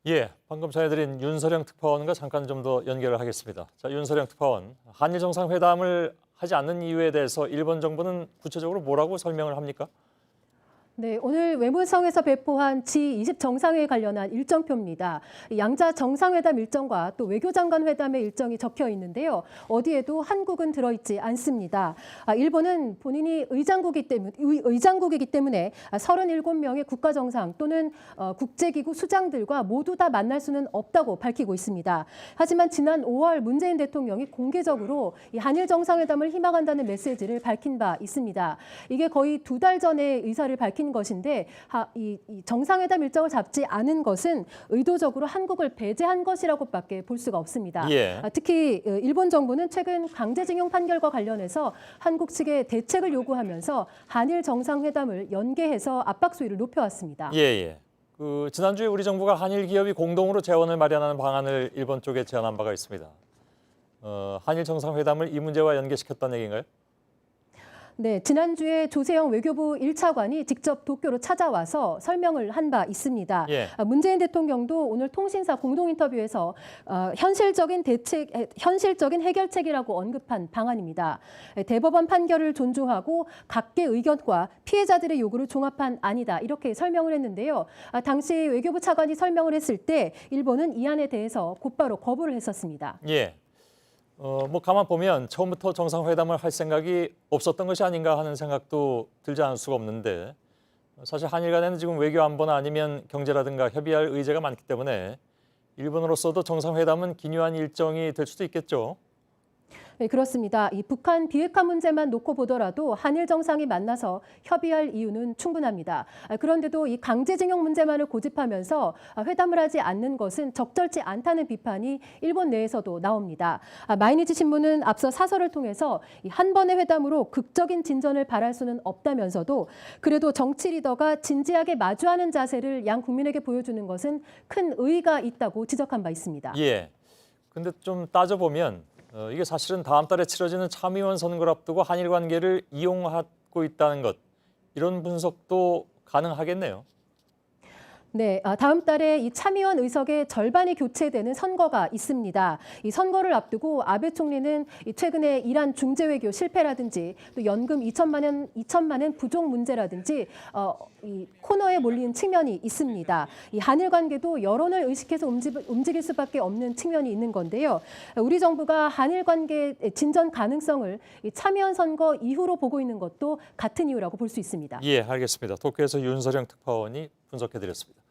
예, 방금 전해드린 윤서령 특파원과 잠깐 좀 더 연결을 하겠습니다. 자, 윤서령 특파원, 한일 정상회담을 하지 않는 이유에 대해서 일본 정부는 구체적으로 뭐라고 설명을 합니까? 네, 오늘 외무성에서 배포한 G20 정상회에 관련한 일정표입니다. 양자 정상회담 일정과 또 외교장관 회담의 일정이 적혀 있는데요. 어디에도 한국은 들어있지 않습니다. 일본은 본인이 의장국이기 때문에 37명의 국가정상 또는 국제기구 수장들과 모두 다 만날 수는 없다고 밝히고 있습니다. 하지만 지난 5월 문재인 대통령이 공개적으로 이 한일 정상회담을 희망한다는 메시지를 밝힌 바 있습니다. 이게 거의 2달 전에 의사를 밝힌 것인데 이 정상회담 일정을 잡지 않은 것은 의도적으로 한국을 배제한 것이라고밖에 볼 수가 없습니다. 예. 특히 일본 정부는 최근 강제징용 판결과 관련해서 한국 측에 대책을 요구하면서 한일 정상회담을 연계해서 압박 수위를 높여왔습니다. 예. 지난주에 우리 정부가 한일 기업이 공동으로 재원을 마련하는 방안을 일본 쪽에 제안한 바가 있습니다. 한일 정상회담을 이 문제와 연계시켰다는 얘기인가요? 네, 지난주에 조세영 외교부 1차관이 직접 도쿄로 찾아와서 설명을 한 바 있습니다. 예. 문재인 대통령도 오늘 통신사 공동 인터뷰에서 현실적인 해결책이라고 언급한 방안입니다. 대법원 판결을 존중하고 각계 의견과 피해자들의 요구를 종합한 안이다. 이렇게 설명을 했는데요. 당시 외교부 차관이 설명을 했을 때 일본은 이 안에 대해서 곧바로 거부를 했었습니다. 예. 가만 보면 처음부터 정상회담을 할 생각이 없었던 것이 아닌가 하는 생각도 들지 않을 수가 없는데 사실 한일 간에는 지금 외교 안보나 아니면 경제라든가 협의할 의제가 많기 때문에 일본으로서도 정상회담은 기묘한 일정이 될 수도 있겠죠. 네, 그렇습니다. 이 북한 비핵화 문제만 놓고 보더라도 한일 정상이 만나서 협의할 이유는 충분합니다. 그런데도 이 강제징용 문제만을 고집하면서 회담을 하지 않는 것은 적절치 않다는 비판이 일본 내에서도 나옵니다. 마이니치 신문은 앞서 사설을 통해서 한 번의 회담으로 극적인 진전을 바랄 수는 없다면서도 그래도 정치 리더가 진지하게 마주하는 자세를 양 국민에게 보여주는 것은 큰 의의가 있다고 지적한 바 있습니다. 예. 근데 좀 따져보면 이게 사실은 다음 달에 치러지는 참의원 선거를 앞두고 한일 관계를 이용하고 있다는 것, 이런 분석도 가능하겠네요. 네, 다음 달에 이 참의원 의석의 절반이 교체되는 선거가 있습니다. 이 선거를 앞두고 아베 총리는 최근에 이란 중재 외교 실패라든지 또 연금 2천만 원 부족 문제라든지 이 코너에 몰린 측면이 있습니다. 이 한일 관계도 여론을 의식해서 움직일 수밖에 없는 측면이 있는 건데요. 우리 정부가 한일 관계 진전 가능성을 이 참의원 선거 이후로 보고 있는 것도 같은 이유라고 볼 수 있습니다. 예, 알겠습니다. 도쿄에서 윤서령 특파원이 분석해드렸습니다.